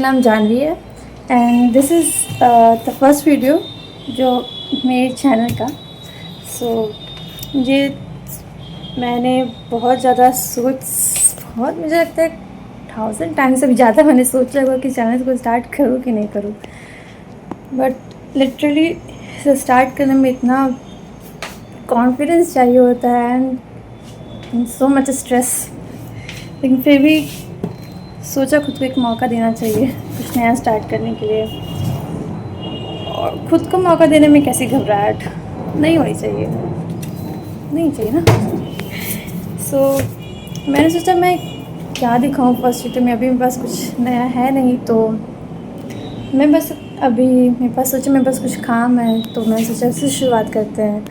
नाम जानवी है and this is the first video जो मेरे चैनल का। ये मैंने बहुत ज़्यादा बहुत मुझे लगता है 1000 टाइम्स से भी ज़्यादा मैंने सोचा होगा कि चैनल को स्टार्ट करूँ कि नहीं करूँ, बट लिटरली इसे स्टार्ट करने में इतना कॉन्फिडेंस चाहिए होता है एंड सो मच स्ट्रेस, लेकिन फिर भी सोचा खुद को एक मौका देना चाहिए कुछ नया स्टार्ट करने के लिए। और खुद को मौका देने में कैसी घबराहट नहीं होनी चाहिए, ना। मैंने सोचा मैं क्या दिखाऊं फर्स्ट वीडियो में। अभी मेरे पास कुछ नया है नहीं, तो मैं बस अभी मेरे पास कुछ काम है, तो मैं सोचा इससे शुरुआत करते हैं।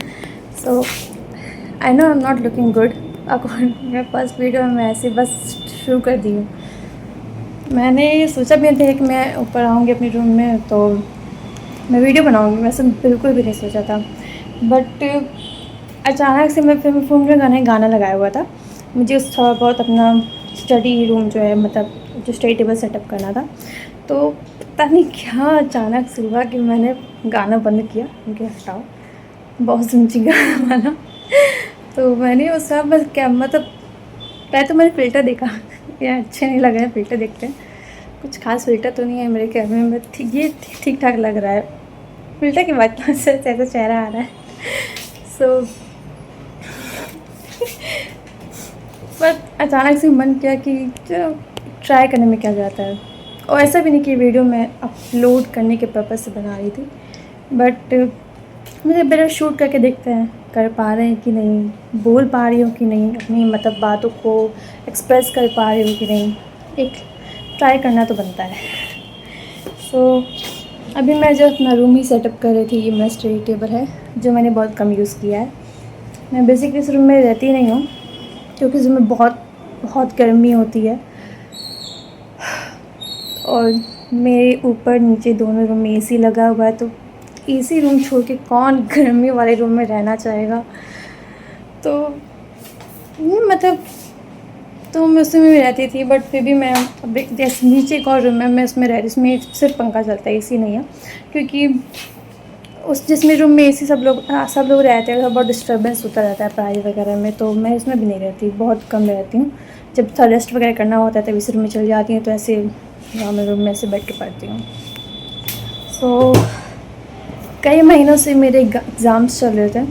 I know I am not looking good according मेरे फर्स्ट वीडियो में, मैं ऐसे बस शुरू कर दी हूँ। मैंने सोचा भी नहीं था कि मैं ऊपर आऊँगी अपने रूम में तो मैं वीडियो बनाऊँगी, वैसे बिल्कुल भी नहीं सोचा था। बट अचानक से मैं फिर फ़ोन में गाना लगाया हुआ था। मुझे उस थोड़ा बहुत अपना स्टडी रूम जो है, मतलब जो स्टडी टेबल सेटअप करना था, तो पता नहीं क्या अचानक से हुआ कि मैंने गाना बंद किया। उनके हटाओ, बहुत सुनची गाना वाला। तो मैंने उस समय बस क्या, मतलब पहले तो मैंने फ़िल्टर देखा यार अच्छे नहीं लग रहे हैं, फ़िल्टर देखते हैं। कुछ खास फ़िल्टर तो नहीं है मेरे कैमरे में, ये ठीक ठाक लग रहा है। फ़िल्टर के बाद से ऐसा चेहरा आ रहा है। पर अचानक से मन किया कि चलो ट्राई करने में क्या जाता है। और ऐसा भी नहीं कि वीडियो मैं अपलोड करने के पर्पज़ से बना रही थी, बट मुझे बेटर शूट करके देखते हैं कर पा रहे हैं कि नहीं, बोल पा रही हूँ कि नहीं, अपनी मतलब बातों को एक्सप्रेस कर पा रही हूँ कि नहीं। एक ट्राई करना तो बनता है। अभी मैं जो अपना रूम ही सेटअप कर रही थी, ये मेरा स्टडी टेबल है जो मैंने बहुत कम यूज़ किया है। मैं बेसिकली इस रूम में रहती नहीं हूँ क्योंकि इस रूम में बहुत गर्मी होती है, और मेरे ऊपर नीचे दोनों रूम में एसी लगा हुआ है, तो एसी रूम छोड़ के कौन गर्मी वाले रूम में रहना चाहेगा। तो मतलब तो मैं उसी में रहती थी, बट फिर भी मैं अब जैसे नीचे एक और रूम है, मैं उसमें रह रही, उसमें सिर्फ पंखा चलता है, एसी नहीं है। क्योंकि उस जिसमें रूम में एसी सब लोग रहते हैं, बहुत डिस्टर्बेंस होता रहता है पढ़ाई वगैरह में, तो मैं इसमें भी नहीं रहती, बहुत कम रहती हूँ। जब थोड़ा रेस्ट वगैरह करना होता है तब इस रूम में चली जाती हूँ, तो ऐसे नॉर्मल रूम में ऐसे बैठ के पढ़ती हूँ। कई महीनों से मेरे एग्ज़ाम्स चल रहे थे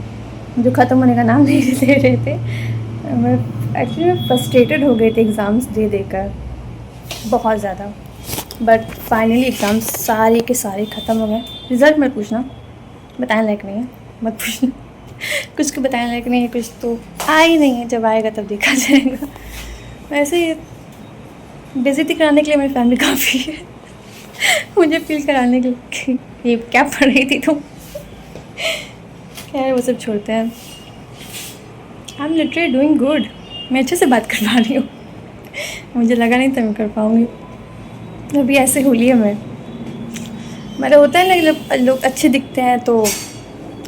जो ख़त्म होने का नाम नहीं ले रहे थे। मैं एक्चुअली फ्रस्ट्रेटेड हो गई थी एग्ज़ाम्स दे देकर बहुत ज़्यादा, बट फाइनली एग्ज़ाम्स सारे के सारे ख़त्म हो गए। रिज़ल्ट मत पूछना, बताने लायक नहीं है, मत पूछना। कुछ को बताने लायक नहीं है, कुछ तो आ ही नहीं है, जब आएगा तब देखा जाएगा। वैसे बेइज्जती कराने के लिए मेरी फैमिली काफ़ी है। मुझे फील कराने के लिए ये क्या पढ़ रही थी तुम। खैर वो सब छोड़ते हैं। I am literally doing good, मैं अच्छे से बात कर पा रही हूँ। मुझे लगा नहीं था मैं कर पाऊँगी, अभी ऐसे हुई है मैं। मतलब होता है ना, लोग अच्छे दिखते हैं तो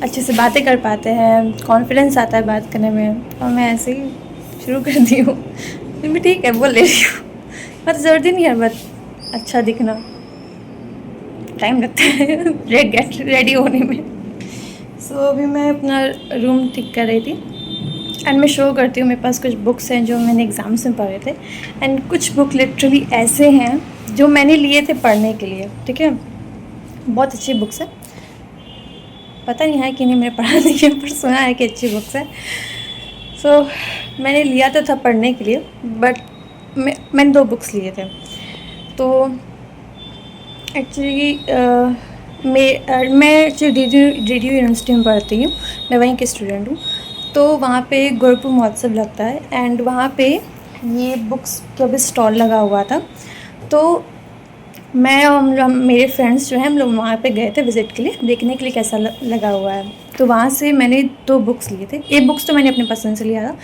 अच्छे से बातें कर पाते हैं, कॉन्फिडेंस आता है बात करने में, और मैं ऐसे ही शुरू कर दी हूँ। फिर भी ठीक है, बोल ले रही हूँ। मतलब ज़रूरत ही नहीं है बस अच्छा दिखना, टाइम लगता है रेडी होने में। अभी मैं अपना रूम ठीक कर रही थी एंड मैं शो करती हूँ। मेरे पास कुछ बुक्स हैं जो मैंने एग्ज़ाम्स में पढ़े थे, एंड कुछ बुक लिटरली ऐसे हैं जो मैंने लिए थे पढ़ने के लिए, ठीक है। बहुत अच्छी बुक्स है, पता नहीं है कि नहीं, मैंने पढ़ा नहीं है, पर सुना है कि अच्छी बुक्स है। मैंने लिया तो था पढ़ने के लिए, बट मैंने 2 बुक्स लिए थे। तो एक्चुअली मैं रेडियो यूनिवर्सिटी में पढ़ती हूँ, मैं वहीं की स्टूडेंट हूँ। तो वहाँ पे गुरुकुल महोत्सव लगता है, एंड वहाँ पे ये बुक्स का भी स्टॉल लगा हुआ था। तो मैं और मेरे फ्रेंड्स जो हैं, हम लोग वहाँ पे गए थे विज़िट के लिए, देखने के लिए कैसा लगा हुआ है। तो वहाँ से मैंने 2 बुक्स लिए थे। एक बुक्स तो मैंने अपनी पसंद से लिया था,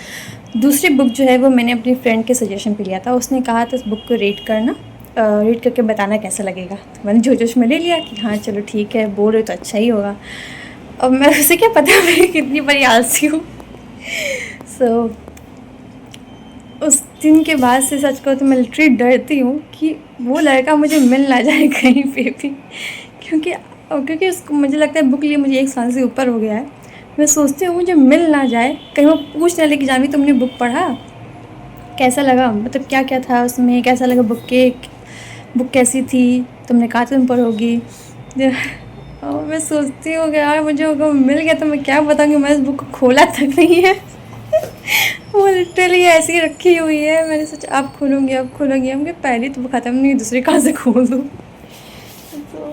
दूसरी बुक जो है वो मैंने अपनी फ्रेंड के सजेशन पे लिया था। उसने कहा था इस बुक को रीड करना, रीड करके बताना कैसा लगेगा। तो मैंने जोश में ले लिया कि हाँ चलो ठीक है, बोल रहे तो अच्छा ही होगा। अब मैं उसे क्या पता मैं कितनी बड़ी आलसी हूँ। उस दिन के बाद से सच कहूँ तो मैं लिटरली डरती हूँ कि वो लड़का मुझे मिल ना जाए कहीं पे भी, क्योंकि उसको मुझे लगता है बुक लिए मुझे 1 साल से ऊपर हो गया है। मैं सोचती हूँ मुझे मिल ना जाए, कहीं वो पूछ ना ले कि जानवी तुमने बुक पढ़ा, कैसा लगा, मतलब क्या क्या था उसमें, कैसा लगा बुक कैसी थी, तुमने कहा तुम पढ़ोगी। और मैं सोचती हूँ कि यार मुझे अगर मिल गया तो मैं क्या बताऊँगी, मैं इस बुक को खोला तक नहीं है। वो लिटरली ऐसी ही रखी हुई है। मैंने सोचा अब खोलूँगी, हमने पहली तो ख़त्म नहीं, दूसरी कहाँ से खोल दूँ। तो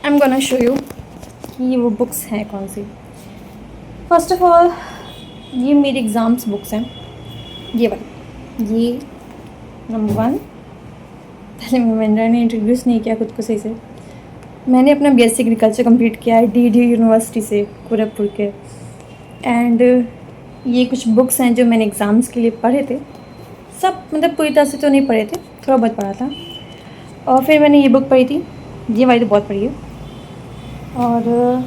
I am gonna show you कि वो बुक्स हैं कौन सी। फर्स्ट ऑफ ऑल ये मेरी एग्ज़ाम्स बुक्स हैं, ये वाली, ये नंबर 1। पहले मैंने इंट्रोड्यूस नहीं किया खुद को सही से। मैंने अपना बीएससी एग्रीकल्चर कंप्लीट किया है डीडी यूनिवर्सिटी से, गोरखपुर के। एंड ये कुछ बुक्स हैं जो मैंने एग्ज़ाम्स के लिए पढ़े थे। सब मतलब पूरी तरह से तो नहीं पढ़े थे, थोड़ा बहुत पढ़ा था। और फिर मैंने ये बुक पढ़ी थी, ये वाली तो बहुत पढ़ी है। और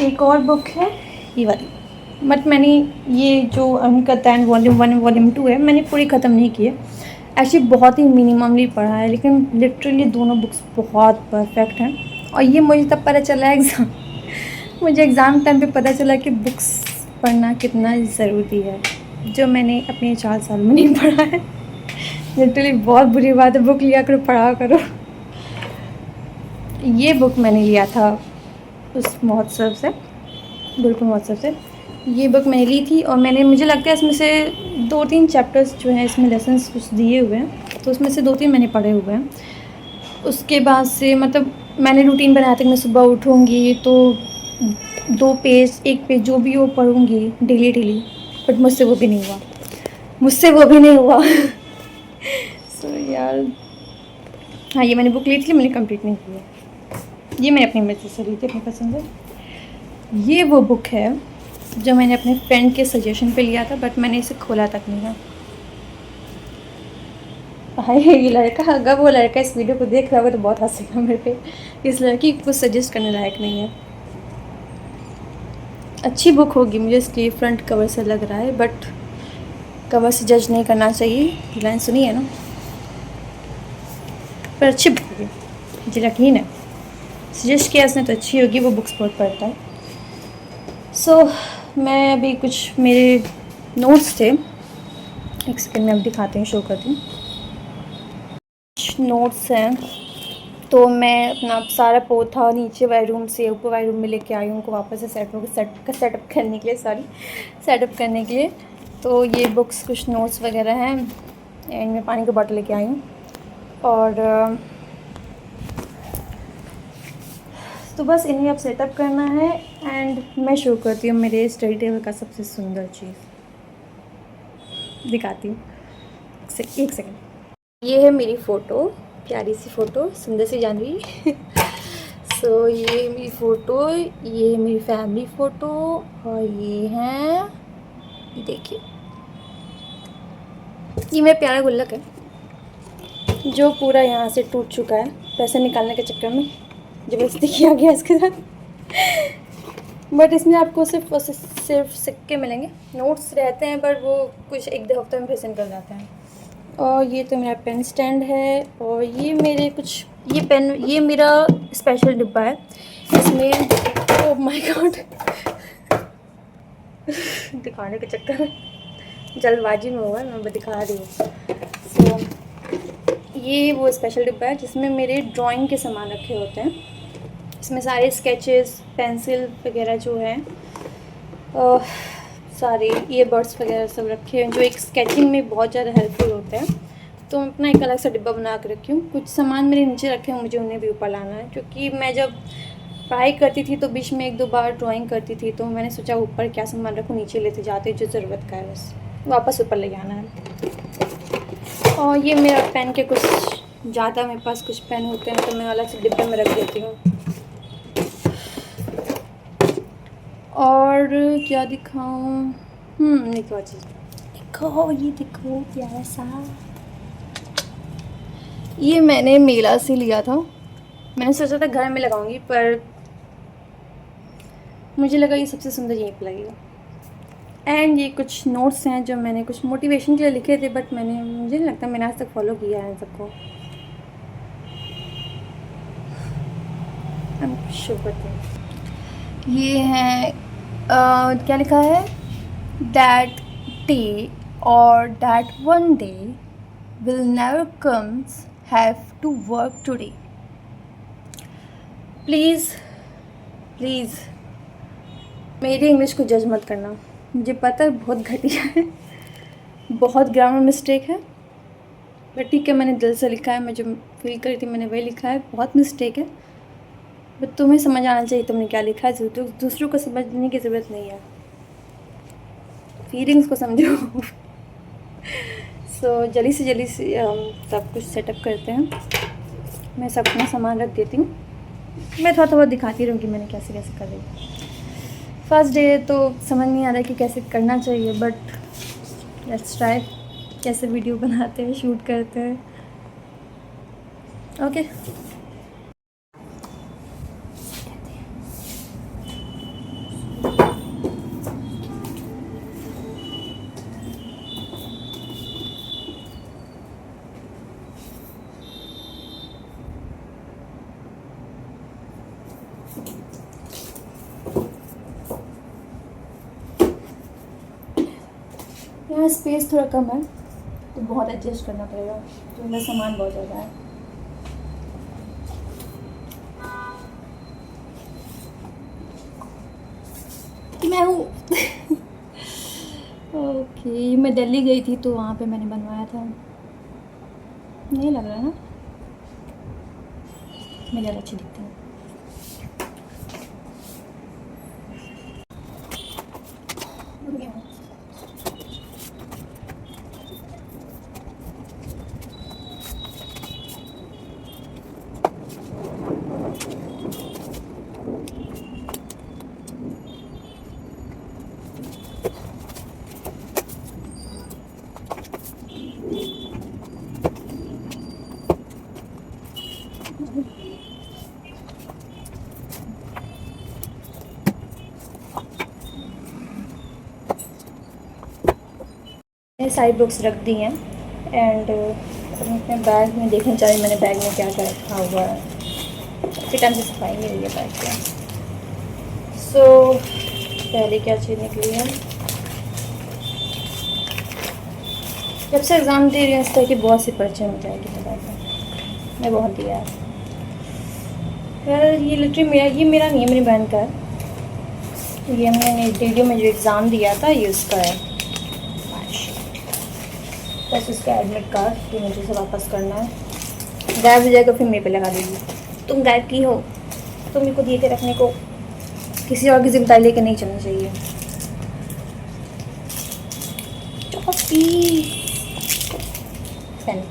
एक और बुक है ये वाली, बट मैंने ये जो अनकतैन वॉल्यूम 1 वॉल्यूम 2 है, मैंने पूरी ख़त्म नहीं की है। एक्चुअली बहुत ही मिनिममली पढ़ा है, लेकिन लिटरली दोनों बुक्स बहुत परफेक्ट हैं। और ये मुझे तब पता चला मुझे एग्ज़ाम टाइम पे पता चला कि बुक्स पढ़ना कितना ज़रूरी है, जो मैंने अपने 4 साल में नहीं पढ़ा है। लिटरली बहुत बुरी बात है, बुक लिया करो, पढ़ा करो। ये बुक मैंने लिया था उस महोत्सव से, गुरुकुल महोत्सव से। ये बुक मैंने ली थी और मुझे लगता है इसमें से 2-3 चैप्टर्स जो हैं, इसमें लेसन्स कुछ दिए हुए हैं, तो उसमें से 2-3 मैंने पढ़े हुए हैं। उसके बाद से मतलब मैंने रूटीन बनाया था कि मैं सुबह उठूँगी तो 2 पेज 1 पेज जो भी वो पढ़ूँगी डेली, बट मुझसे वो भी नहीं हुआ। सो यार हाँ, ये मैंने बुक ली थी, मैंने कंप्लीट नहीं की है। ये मैंने अपनी मर्ज़ी से ली थी, अपनी पसंद से। ये वो बुक है जो मैंने अपने फ्रेंड के सजेशन पे लिया था, बट मैंने इसे खोला तक नहीं है। भाई ये लड़का, अगर वो लड़का इस वीडियो को देख रहा होगा तो बहुत हंसेगा मेरे पे। इस लड़की को सजेस्ट करने लायक नहीं है। अच्छी बुक होगी, मुझे इसकी फ्रंट कवर से लग रहा है, बट कवर से जज नहीं करना चाहिए। लाइन सुनी है ना, पर अच्छी बुक होगी, मुझे यकीन है। सजेस्ट किया इसने तो अच्छी होगी, वो बुक्स बहुत पढ़ता है। सो मैं अभी कुछ मेरे नोट्स थे, एक सेकेंड में अब दिखाती हूँ, शो करती हूँ। कुछ नोट्स हैं, तो मैं अपना सारा पोथा नीचे वाले रूम से ऊपर वाले रूम में लेके आई हूँ, उनको वापस से सेटअप करने के लिए। तो ये बुक्स कुछ नोट्स वगैरह हैं, एंड मैं पानी का बॉटल लेके आई हूँ। और तो बस इन्हें अब सेटअप करना है, एंड मैं शो करती हूँ मेरे स्टडी टेबल का सबसे सुंदर चीज़, दिखाती हूँ। एक सेकेंड। ये है मेरी फ़ोटो, प्यारी सी फ़ोटो, सुंदर सी जानवी। सो ये मेरी फ़ोटो, ये मेरी फैमिली फ़ोटो, और ये हैं, देखिए, ये मेरा प्यारा गुल्लक है जो पूरा यहाँ से टूट चुका है पैसे निकालने के चक्कर में, जबरदस्ती किया गया इसके साथ। बट इसमें आपको सिर्फ सिक्के मिलेंगे, नोट्स रहते हैं पर वो कुछ 1-2 हफ्ते में फिर निकल जाते हैं। और ये तो मेरा पेन स्टैंड है, और ये मेरे कुछ ये मेरा स्पेशल डिब्बा है। इसमें ओह माय गॉड, दिखाने के चक्कर में जल्दबाजी में हुआ, मैं दिखा रही हूँ। सो ये वो स्पेशल डिब्बा है जिसमें मेरे ड्राइंग के सामान रखे होते हैं। इसमें सारे स्केचेस, पेंसिल वगैरह जो हैं, सारे ईयरबड्स वगैरह सब रखे हैं, जो एक स्केचिंग में बहुत ज़्यादा हेल्पफुल होते हैं। तो मैं अपना एक अलग सा डिब्बा बना कर रखी हूँ। कुछ सामान मेरे नीचे रखे हैं, मुझे उन्हें भी ऊपर लाना है, क्योंकि मैं जब पढ़ाई करती थी तो बीच में 1-2 बार ड्राइंग करती थी, तो मैंने सोचा ऊपर क्या सामान रखूँ, नीचे लेते जाते जो ज़रूरत का है बस वापस ऊपर ले जाना है। और ये मेरा पेन के कुछ ज़्यादा मेरे पास कुछ पेन होते हैं, तो मैं अलग से डिब्बे में रख देती हूँ। और क्या दिखाऊँ, एक और चीज़ देखो, ये देखो प्यारा सा, ये मैंने मेला से लिया था। मैंने सोचा था घर में लगाऊंगी, पर मुझे लगा ये सबसे सुंदर यहीं पर लगेगा। एंड ये कुछ नोट्स हैं जो मैंने कुछ मोटिवेशन के लिए लिखे थे, बट मुझे नहीं लगता मैंने आज तक फॉलो किया है सबको। शुभ करते हैं। ये हैं क्या लिखा है, दैट डे और that one day will never comes, have to work today. Please please मेरी इंग्लिश को जज मत करना, मुझे पता है बहुत घटिया है, बहुत ग्रामर मिस्टेक है, बट ठीक है, मैंने दिल से लिखा है, मैं जो फील करी थी मैंने वही लिखा है। बहुत मिस्टेक है, बट तुम्हें समझ आना चाहिए तुमने क्या लिखा है, तो दूसरों को समझने की ज़रूरत नहीं है, फीलिंग्स को समझो। सो जल्दी से हम सब कुछ सेटअप करते हैं। मैं सब अपना सामान रख देती हूँ, मैं थोड़ा थोड़ा दिखाती रहूँ कि मैंने कैसे कैसे कर रही हूँ। फर्स्ट डे तो समझ नहीं आ रहा कि कैसे करना चाहिए, बट लेट्स ट्राई, कैसे वीडियो बनाते हैं, शूट करते हैं। ओके यहाँ स्पेस थोड़ा कम है तो बहुत एडजस्ट करना पड़ेगा, तो मेरा सामान बहुत ज़्यादा है। कि मैं हूँ। ओके, मैं दिल्ली गई थी तो वहाँ पे मैंने बनवाया था, नहीं लग रहा ना, मैं ज़्यादा अच्छी दिखती हूँ। मैंने सारी बुक्स रख दी हैं एंड अपने बैग में देखना चाहिए मैंने बैग में क्या क्या रखा हुआ है, काफ़ी टाइम से सफाई नहीं हुई है बैग की। सो पहले क्या चीज़ निकली है, जब से एग्ज़ाम दे रही हूँ इस तरह की बहुत सी पर्चे मिल जाएगी मेरे बैग में, मैं बहुत दिया है यार। ये लिटरली ये मेरा नहीं है, मेरी बहन का है, ये मैंने रेडियो में जो एग्ज़ाम दिया था ये उसका है, बस उसका एडमिट कार्ड जो मुझे उसे वापस करना है। गायब हो जाएगा फिर मेरे पे लगा देगी, तुम गायब की हो, तुम मेरे को दिए थे रखने को, किसी और की जिम्मेदारी लेके नहीं चलना चाहिए। पेन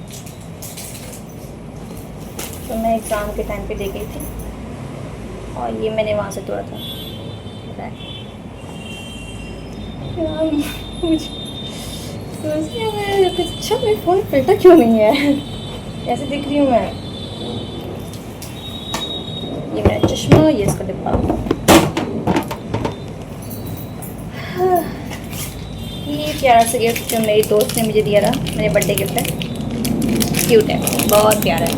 तो मैं एग्ज़ाम के टाइम पे दे गई थी और ये मैंने वहाँ से तोड़ा था। अच्छा मेरे फ़ोन फिल्टर क्यों नहीं है, ऐसे दिख रही हूँ मैं। ये मेरा चश्मा, ये इसका डिब्बा। ये प्यारा सा गिफ्ट जो मेरी दोस्त ने मुझे दिया था, मेरे बर्थडे गिफ्ट है, क्यूट है, बहुत प्यारा है।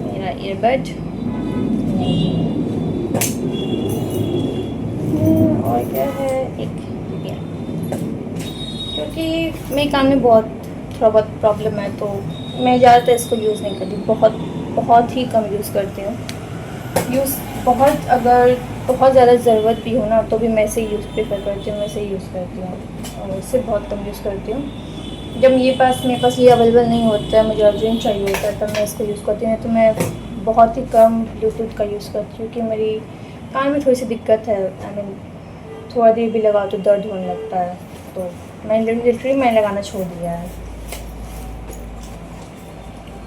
मेरा ईयरबड और क्या है, एक पेन, क्योंकि मेरे कान में थोड़ा बहुत प्रॉब्लम है तो मैं ज़्यादातर इसको यूज़ नहीं करती, बहुत ही कम यूज़ करती हूँ। अगर बहुत ज़्यादा ज़रूरत भी हो ना तो भी मैं इसे यूज़ प्रेफर करती हूँ, मैं इसे यूज़ करती हूँ और इससे बहुत कम यूज़ करती हूँ। जब मेरे पास ये अवेलेबल नहीं होता है, मुझे अर्जेंट चाहिए होता है, तब मैं इसको यूज़ करती हूँ। तो मैं बहुत ही कम ब्लूटूथ का यूज़ करती हूँ, क्योंकि मेरी कान में थोड़ी सी दिक्कत है, थोड़ा देर भी लगाओ तो दर्द होने लगता है, तो मैंने लगाना छोड़ दिया है।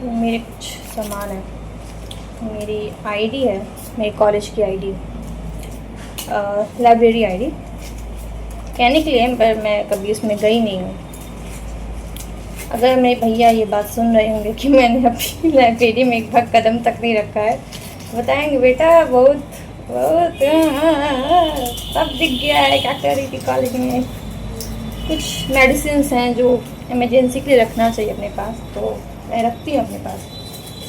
मेरे कुछ सामान है, मेरी आईडी है, मेरे कॉलेज की आईडी, लाइब्रेरी आईडी कहने के लिए, पर मैं कभी उसमें गई नहीं हूँ। अगर मेरे भैया ये बात सुन रहे होंगे कि मैंने अपनी लाइब्रेरी में एक बार कदम तक नहीं रखा है, बताएंगे बेटा बहुत बहुत सब दिख गया है क्या कर रही थी कॉलेज में। कुछ मेडिसिन्स हैं जो इमरजेंसी के लिए रखना चाहिए अपने पास, तो मैं रखती हूँ अपने पास।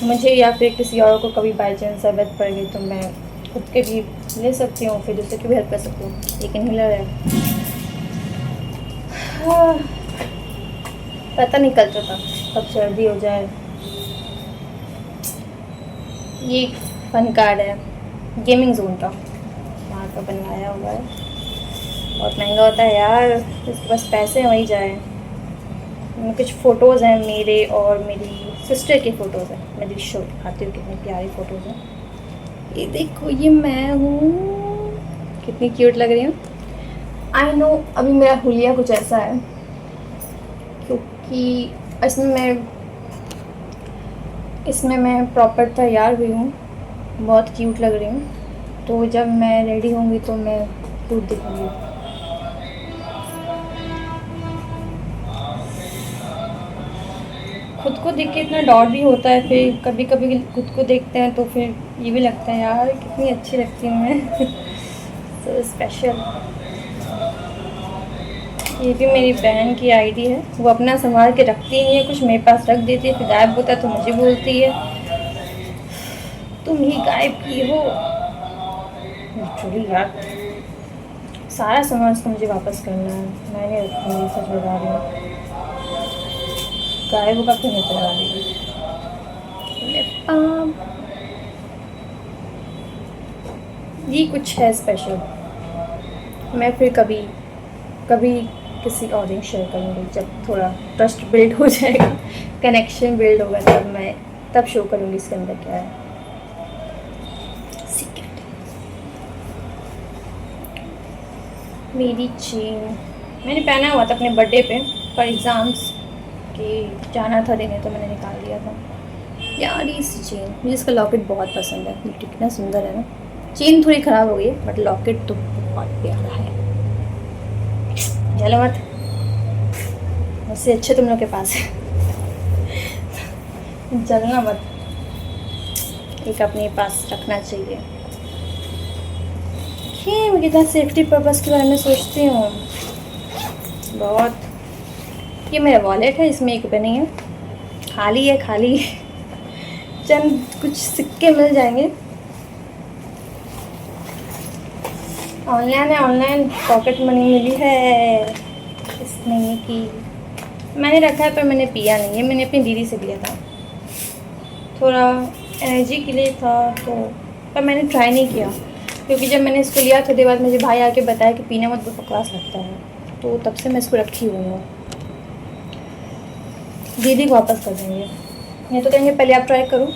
मुझे या फिर किसी और को कभी बाई चांस ज़रूरत पड़ गई तो मैं खुद के भी ले सकती हूँ, फिर दूसरे की भी हेल्प कर सकती हूँ। एक इन्हेलर है। हाँ, पता नहीं कल था कब सर्दी हो जाए। ये फन कार्ड है गेमिंग जोन का, वहाँ का बनवाया हुआ है। बहुत महंगा होता है यार, जिसके पास पैसे हैं वही जाए। इनमें कुछ फ़ोटोज़ हैं मेरे और मेरी सिस्टर की फ़ोटोज़ हैं। मैं शो दिखाती हूँ कितनी प्यारी फ़ोटोज़ हैं। ये देखो, ये मैं हूँ, कितनी क्यूट लग रही हूँ। आई नो अभी मेरा हुलिया कुछ ऐसा है क्योंकि इसमें मैं प्रॉपर तैयार हुई हूँ, बहुत क्यूट लग रही हूँ। तो जब मैं रेडी होंगी तो मैं क्यूट दिखूँगी। खुद को देख के इतना डाउट भी होता है, फिर कभी कभी खुद को देखते हैं तो फिर ये भी लगता है यार कितनी अच्छी लगती हूँ मैं। So special. ये भी मेरी बहन की आईडी है, वो अपना संभाल के रखती नहीं है, कुछ मेरे पास रख देती है, फिर गायब होता है तो मुझे बोलती है तुम ही गायब की हो। लिटरली यार, सारा सामान उसको मुझे वापस करना है, मैंने रखूँगी, सच बता रही हूँ। गायब होगा फिर मैं लगा देगी। ये कुछ है स्पेशल, मैं फिर कभी कभी किसी और दिन शेयर करूँगी, जब थोड़ा ट्रस्ट बिल्ड हो जाएगा, कनेक्शन बिल्ड होगा, तब शो करूँगी इसके अंदर क्या है। सीक्रेट। मेरी चेन मैंने पहना हुआ था अपने बर्थडे पे, पर एग्ज़ाम्स के जाना था देने तो मैंने निकाल दिया था। यार इस चेन, मुझे इसका लॉकेट बहुत पसंद है, कितना सुंदर है ना। चेन थोड़ी ख़राब हो गई है बट लॉकेट तो बहुत प्यारा है। चलो मत, उससे अच्छे तुम लोग के पास है। जलना मत, एक अपने पास रखना चाहिए। मैं कितना सेफ्टी पर्पस के बारे में सोचती हूँ बहुत। ये मेरा वॉलेट है, इसमें 1 रुपये नहीं है, खाली है, खाली। चंद कुछ सिक्के मिल जाएंगे। ऑनलाइन है, ऑनलाइन पॉकेट मनी मिली है इसमें कि मैंने रखा है, पर मैंने पिया नहीं है, मैंने अपनी दीदी से लिया था, थोड़ा एनर्जी के लिए था तो, पर मैंने ट्राई नहीं किया क्योंकि जब मैंने इसको लिया थोड़ी देर बाद मुझे भाई आके बताया कि पीना मत, बहुत बकवास लगता है, तो तब से मैं इसको रखी हुई हूँ। दीदी को वापस कर देंगे, नहीं तो कहेंगे पहले आप ट्राई करो,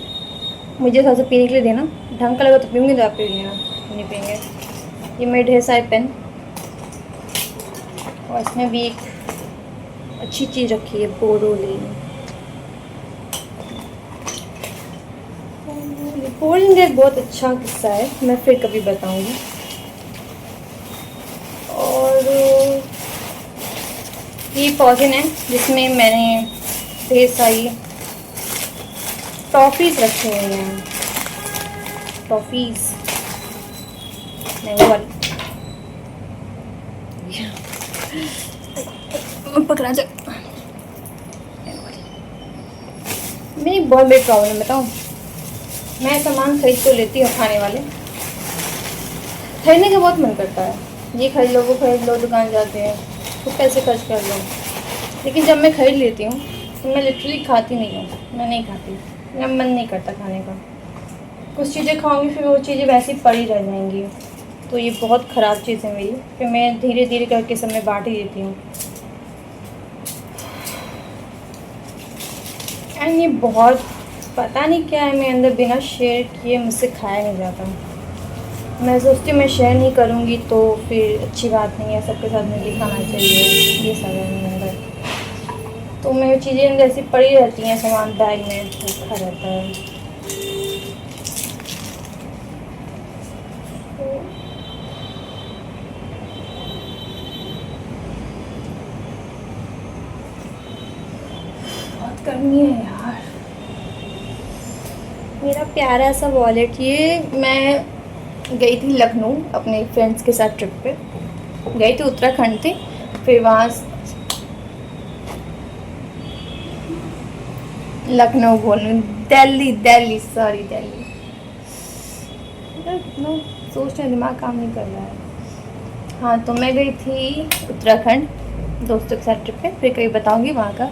मुझे थोड़ा सा पीने के लिए देना, ढंग का लगा तो पीऊँगी, तो आप पी लेना, नहीं पीएंगे। ये मेरे ढेर सारे पेन, और इसमें भी एक अच्छी चीज़ रखी है, बोरोलिन। बोरोलिन का एक बहुत अच्छा किस्सा है, मैं फिर कभी बताऊंगी। और ये पॉलिथीन है जिसमें मैंने ढेर सारी टॉफ़ीज़ रखी हुई हैं, टॉफ़ीज़ मैंगो वाली। पकड़ा जा, मेरी बहुत बड़ी प्रॉब्लम बताऊँ, मैं सामान खरीद तो लेती हूँ खाने वाले, खरीदने का बहुत मन करता है, ये खरीद लो वो खरीद लो, दुकान जाते हैं तो पैसे खर्च कर लो, लेकिन जब मैं खरीद लेती हूँ तो मैं लिटरली खाती नहीं हूँ, मैं नहीं खाती, मेरा मन नहीं करता खाने का। कुछ चीज़ें खाऊंगी फिर वो चीज़ें वैसे ही पड़ी रह जाएंगी, तो ये बहुत ख़राब चीज़ है मेरी, फिर मैं धीरे धीरे करके सब में बांट ही देती हूँ। एंड ये बहुत पता नहीं क्या है मेरे अंदर, बिना शेयर किए मुझसे खाया नहीं जाता। मैं सोचती हूँ मैं शेयर नहीं करूँगी तो फिर अच्छी बात नहीं है, सबके साथ मिलकर खाना चाहिए, ये सब है मेरे अंदर। तो मेरी चीज़ें अंदर ऐसी पड़ी रहती हैं, सामान बैग में रखा रहता है। बहुत गर्मी है यार। मेरा प्यारा सा वॉलेट, ये मैं गई थी लखनऊ अपने फ्रेंड्स के साथ ट्रिप पे। गई थी उत्तराखंड थी, फिर वहाँ लखनऊ बोल रही हूँ, दिल्ली दिल्ली सॉरी दिल्ली, इतना सोचने दिमाग काम नहीं कर रहा है। हाँ तो मैं गई थी उत्तराखंड दोस्तों के साथ ट्रिप पे, फिर कभी बताऊँगी वहाँ का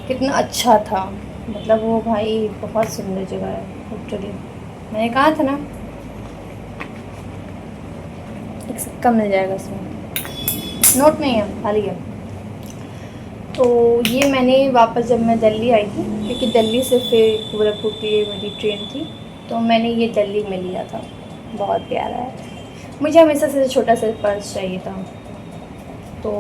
कितना अच्छा था। मतलब वो भाई बहुत सुंदर जगह है एक्चुअली। मैंने कहा था ना, एक सिक्का मिल जाएगा उसमें, नोट नहीं है खाली है। तो ये मैंने वापस जब मैं दिल्ली आई थी, क्योंकि दिल्ली से फिर गोरखपुर की मेरी ट्रेन थी, तो मैंने ये दिल्ली में लिया था। बहुत प्यारा है। मुझे हमेशा से छोटा सा पर्स चाहिए था, तो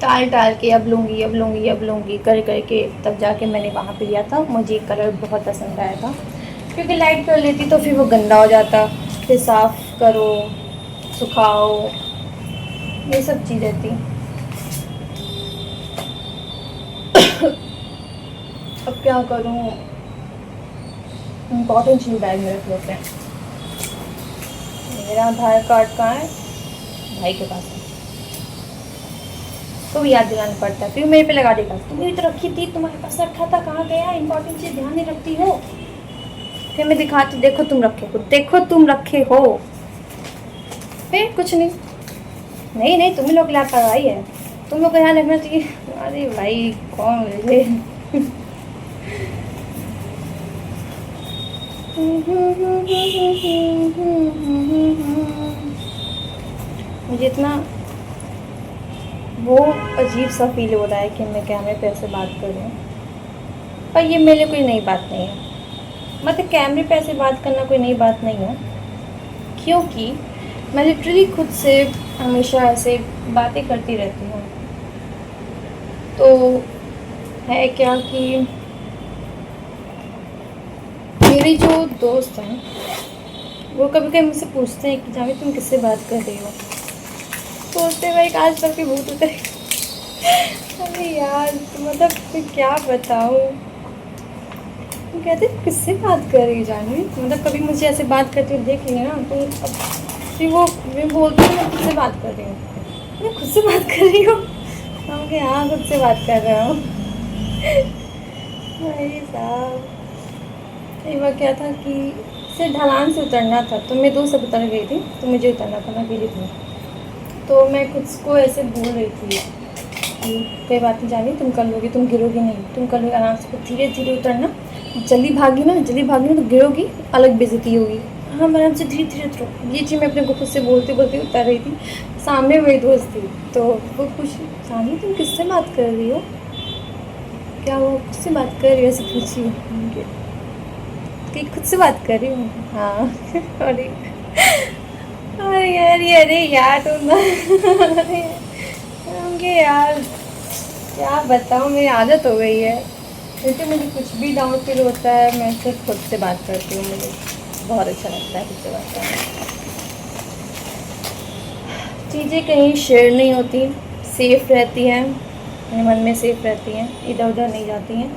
टाल टाल के अब लूँगी अब लूँगी अब लूँगी कर करके तब जाके मैंने वहाँ पे लिया था। मुझे कलर बहुत पसंद आया था, क्योंकि लाइट कर लेती तो फिर वो गंदा हो जाता, फिर साफ़ करो सुखाओ, ये सब चीज़ें थी। अब क्या करूँ, इम्पोर्टेंट चीज़ बैग में रख लेते हैं। मेरा आधार कार्ड कहाँ है, भाई के पास है, तो भी याद दिलाना पड़ता है, फिर मेरे पे लगा देगा तुमने तो रखी थी, तुम्हारे पास रखा था, कहाँ गया, इंपॉर्टेंट चीज़ ध्यान नहीं रखती हो। फिर मैं दिखाती, देखो तुम रखे हो, देखो तुम रखे हो, फिर कुछ नहीं, नहीं नहीं तुम लोग लापरवाही है, तुम लोग को ध्यान रखना चाहिए। अरे भाई कौन मुझे मुझे इतना वो अजीब सा फील हो रहा है कि मैं कैमरे पे ऐसे बात कर रही हूँ, पर ये मेरे लिए कोई नई बात नहीं है। मतलब कैमरे पे ऐसे बात करना कोई नई बात नहीं है, क्योंकि मैं लिटरली खुद से हमेशा ऐसे बातें करती रहती हूँ। तो है क्या कि मेरी जो दोस्त हैं वो कभी कभी मुझसे पूछते हैं कि जावी तुम किससे बात कर रही हो, सोचते भाई आजकल के भूत उतर। अरे यार मतलब मैं क्या बताऊँ, तो कहते किससे बात कर रही जानवी, मतलब कभी मुझे ऐसे बात करते हुए देख लेंगे ना तो अब फिर वो मैं बोलती हूँ मैं खुद से बात कर रही हूँ, मैं खुद से बात कर रही हूँ, हम कि हाँ खुद से बात कर रहा हूँ। भाई साहब एक बार क्या था कि से ढलान से उतरना था, तो मैं 2 सब उतर गई थी, तो मुझे उतरना था, मैं अकेली थी, तो मैं खुद को ऐसे बोल रही थी कि कोई बात नहीं जानी, तुम कर लोगी, तुम गिरोगी नहीं, तुम कर लोगी आराम से, धीरे धीरे उतरना, जल्दी भागी ना तो गिरोगी, अलग बेइज्जती होगी, हाँ आराम से धीरे धीरे उतरो। ये चीज़ मैं अपने को खुद से बोलते बोलते उतर रही थी। सामने मेरी दोस्त थी, तो वो पूछ जानी तुम किससे बात कर रही हो, क्या वो खुद से बात कर रही हो, ऐसे पूछी कि खुद से बात कर रही हूँ, हाँ। अरे अरे यार तुम अरे यार क्या बताऊँ, मेरी आदत हो गई है, जैसे मुझे कुछ भी डाउट फील होता है मैं सिर्फ खुद से बात करती हूँ, मुझे बहुत अच्छा लगता है खुद से बात करना। चीज़ें कहीं शेयर नहीं होती, सेफ़ रहती हैं, अपने मन में सेफ़ रहती हैं, इधर उधर नहीं जाती हैं,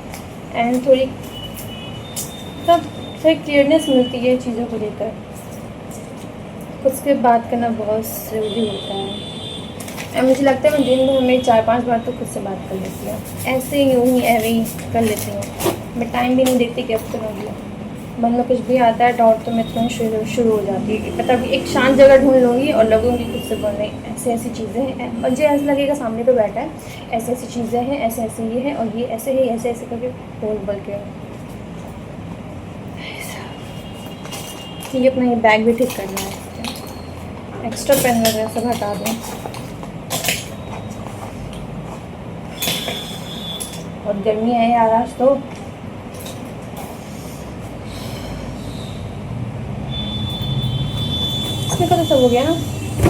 एंड थोड़ी तब थोड़ी क्लियरनेस मिलती है चीज़ों को लेकर। खुद से बात करना बहुत ज़रूरी होता है, और मुझे लगता है मैं दिन भर में 4-5 बार तो खुद से बात कर लेती हूँ, ऐसे यूँ ही ऐसे ही कर लेती हूँ। मैं टाइम भी नहीं देखती कि अब करूँगी, मन में कुछ भी आता है डाउट तो मैं तुरंत शुरू हो जाती है, मतलब एक शांत जगह ढूंढ लूँगी और लगूँगी खुद से बोलने, ऐसे ऐसी चीज़ें हैं, मुझे ऐसा लगेगा सामने पे बैठा है, ऐसी ऐसी चीज़ें हैं, ऐसे ऐसे ये है और ये ऐसे है, ऐसे ऐसे करके बोल के। ये अपना ये बैग भी ठीक करना है, एक्स्ट्रा पेन वगैरह सब हटा दूँ। बहुत गर्मी है यार आज तो, इसमें का तो सब हो गया ना,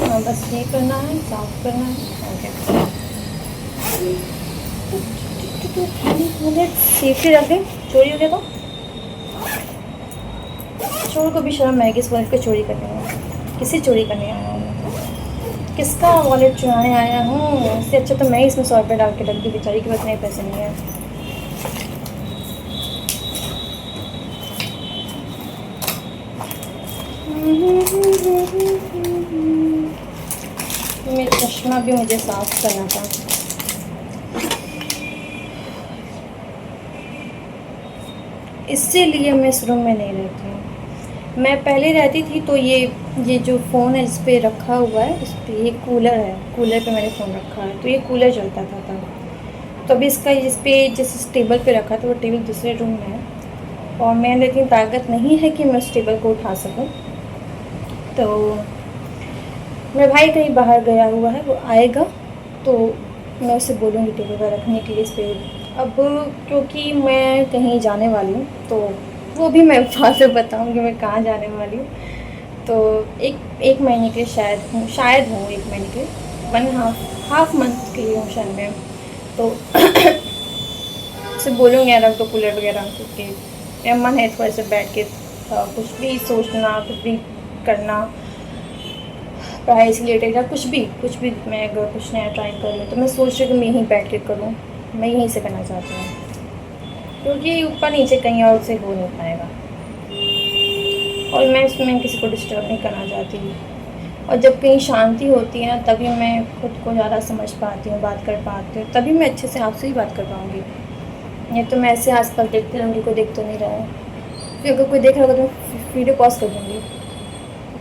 हाँ बस ये करना है, साफ करना है, ओके। सेफ्टी रख दें, चोरी हो गया तो चोर को भी शर्म है कि इस वॉलेट को चोरी करने आया, किसी चोरी करने आया हूँ, किसका वॉलेट चुराने आया हूँ, इससे अच्छा तो मैं ही इसमें 100 रुपये डाल के रख दी, बेचारी के पास इतने पैसे नहीं है। मेरा चश्मा भी मुझे साफ करना था। इसीलिए मैं इस रूम में नहीं रहती हूँ। मैं पहले रहती थी तो ये जो फ़ोन है इस पर रखा हुआ है, इस पर ये कूलर है, कूलर पे मैंने फ़ोन रखा है, तो ये कूलर चलता था तब। तो अभी इसका इस पर जिस टेबल पे रखा था वो टेबल दूसरे रूम में है, और मेरे इतनी ताकत नहीं है कि मैं उस टेबल को उठा सकूं। तो मेरा भाई कहीं बाहर गया हुआ है, वो आएगा तो मैं उसे बोलूँगी टेबल पर रखने के लिए इस पर। अब क्योंकि मैं कहीं जाने वाली हूँ तो वो भी मैं बाद में बताऊँगी मैं कहाँ जाने वाली हूँ। तो एक महीने के लिए शायद हूँ 1 महीने के लिए, हाफ मंथ के लिए हूँ शायद मैं। तो उसे बोलूँगी यार रख दो कूलर वगैरह, क्योंकि मेरा मन है थोड़ा सा बैठ के कुछ भी सोचना, कुछ भी करना, पढ़ाई से रिलेटेड या कुछ भी मैं अगर कुछ नया ट्राई कर लूँ तो मैं सोच रही हूँ कि मैं यहीं बैठ के करूँ, मैं यहीं से करना चाहती हूँ, क्योंकि ऊपर नीचे कहीं और से हो नहीं पाएगा, और मैं इसमें किसी को डिस्टर्ब नहीं करना चाहती। और जब कहीं शांति होती है ना तभी मैं खुद को ज़्यादा समझ पाती हूँ, बात कर पाती हूँ, तभी मैं अच्छे से आपसे ही बात कर पाऊँगी। नहीं तो मैं ऐसे आस-पास देखते रहूँगी, कोई देख तो नहीं रहा है, फिर अगर कोई देख रहा होगा तो वीडियो पॉज कर दूँगी,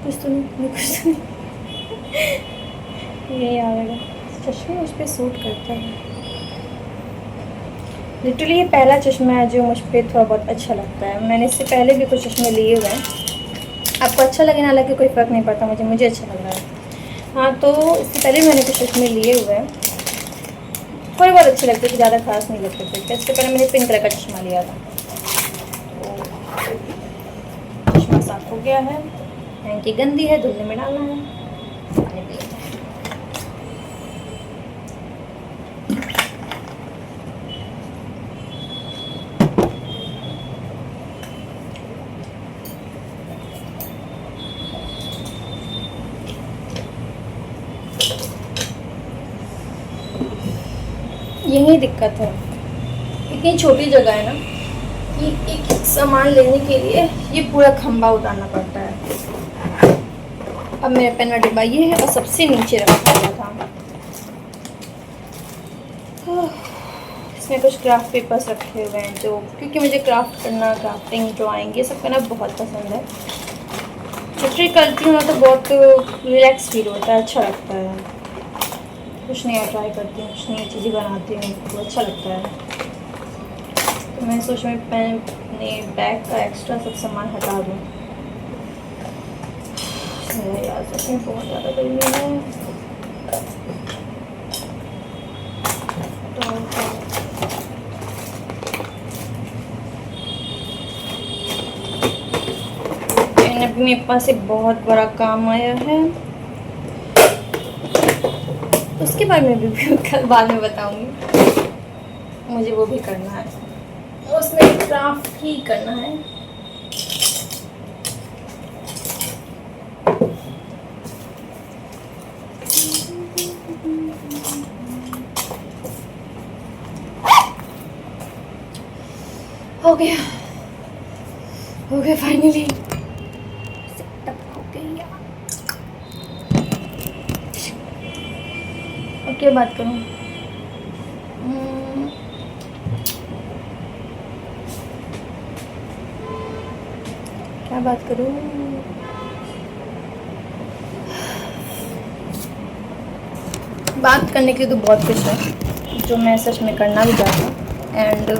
कुछ तो नहीं यही आएगा। चश्मा मुझ पर सूट करता है, लिटरली ये पहला चश्मा है जो मुझ पर थोड़ा बहुत अच्छा लगता है। मैंने इससे पहले भी कुछ चश्मे लिए हुए हैं, आपको अच्छा लगे ना लगे कोई फ़र्क नहीं पड़ता, मुझे अच्छा लग रहा है। हाँ, तो इससे पहले मैंने कुछ चश्मे लिए हुए हैं, थोड़े बहुत अच्छे लगते थे, ज़्यादा खास नहीं लगते थे। इससे पहले मैंने पिंक कलर का चश्मा लिया था। तो चश्मा साफ हो गया है, हैंकी गंदी है, धुलने में डालना है, पानी पी लेते हैं। यही दिक्कत है, इतनी छोटी जगह है ना कि एक सामान लेने के लिए ये पूरा खंबा उतारना पड़ता है। अब मेरे पेन का डिब्बा ये है और सबसे नीचे रखा हुआ था। इसमें कुछ क्राफ्ट पेपर्स रखे हुए हैं, जो क्योंकि मुझे क्राफ्टिंग ड्राइंग ये सब करना बहुत पसंद है। जब भी करती हूँ ना तो बहुत रिलैक्स फील होता है, अच्छा लगता है। कुछ नया ट्राई करती हूँ, कुछ नई चीज़ें बनाती हूँ तो अच्छा लगता है। तो मैं सोच में अपने बैग का एक्स्ट्रा सब सामान हटा दूँ। यार सच में बहुत ज़्यादा गर्मी है। तो अभी मेरे पास एक बहुत बड़ा काम आया है, उसके बारे में भी कल बाद में बताऊंगी। मुझे वो भी करना है, उसमें क्राफ्ट ही करना है। हो गया फाइनली, सेटअप हो गया। और क्या बात करूं, क्या बात करूं। बात करने के लिए तो बहुत कुछ है जो मैं सच में करना भी चाहती हूँ। एंड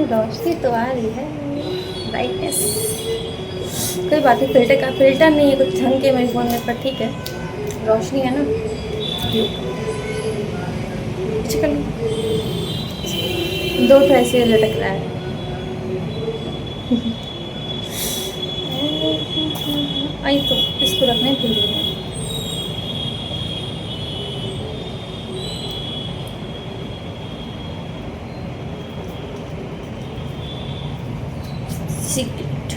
रोशनी तो आ रही है, ब्राइटनेस कोई बात नहीं, फिल्टर नहीं है कुछ ढंग के मेरे फ़ोन में, पर ठीक है, रोशनी है ना। चिकन दो तो ऐसे लटक रहा है। आई तो इसको रखने भूल गई मैं। सीक्रेट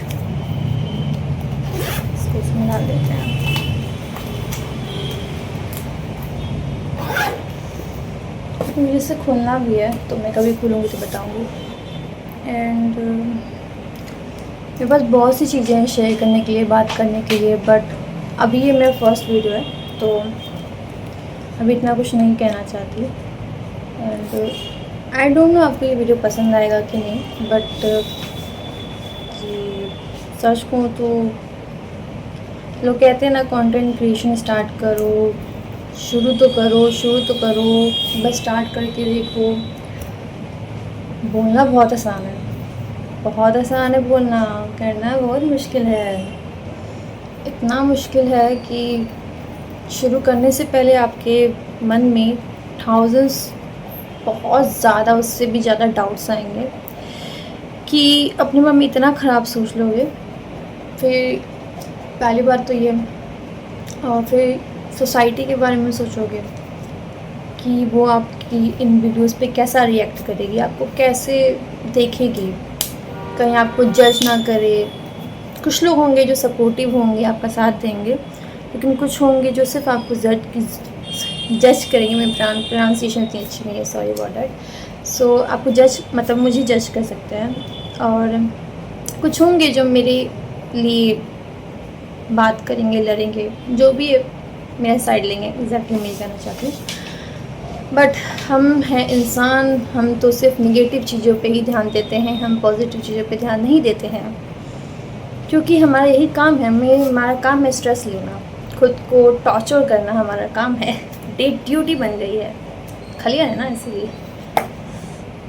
इसको इसमें डाल देते हैं। मुझे इसे खोलना भी है, तो मैं कभी खोलूँगी तो बताऊँगी। एंड मेरे पास बहुत सी चीज़ें हैं शेयर करने के लिए, बात करने के लिए, बट अभी ये मेरा फर्स्ट वीडियो है तो अभी इतना कुछ नहीं कहना चाहती। एंड आई डोंट नो आपको ये वीडियो पसंद आएगा कि नहीं, बट सच कहूँ तो लोग कहते हैं ना, कंटेंट क्रिएशन स्टार्ट करो, शुरू तो करो, बस स्टार्ट करके देखो। बोलना बहुत आसान है, बहुत आसान है बोलना, करना बहुत मुश्किल है। इतना मुश्किल है कि शुरू करने से पहले आपके मन में थाउजेंड्स, बहुत ज़्यादा, उससे भी ज़्यादा डाउट्स आएंगे कि अपने मन में इतना ख़राब सोच लोगे। फिर पहली बात तो ये, और फिर सोसाइटी के बारे में सोचोगे कि वो आपकी इन वीडियोस पे कैसा रिएक्ट करेगी, आपको कैसे देखेगी, कहीं आपको जज ना करे। कुछ लोग होंगे जो सपोर्टिव होंगे, आपका साथ देंगे, लेकिन कुछ होंगे जो सिर्फ आपको जज करेंगे। मैं प्रोनाउंसिएशन इतनी अच्छी नहीं है, सॉरी अबाउट दैट। सो आपको जज, मतलब मुझे जज कर सकते हैं। और कुछ होंगे जो मेरे लिए बात करेंगे, लड़ेंगे, जो भी मेरा साइड लेंगे। एग्जैक्टली मैं कहना चाहती हूँ। बट हम हैं इंसान, हम तो सिर्फ निगेटिव चीज़ों पे ही ध्यान देते हैं, हम पॉजिटिव चीज़ों पे ध्यान नहीं देते हैं, क्योंकि हमारा यही काम है। हमारा काम है स्ट्रेस लेना, खुद को टॉर्चर करना हमारा काम है। ड्यूटी बन गई है। खाली है ना, इसलिए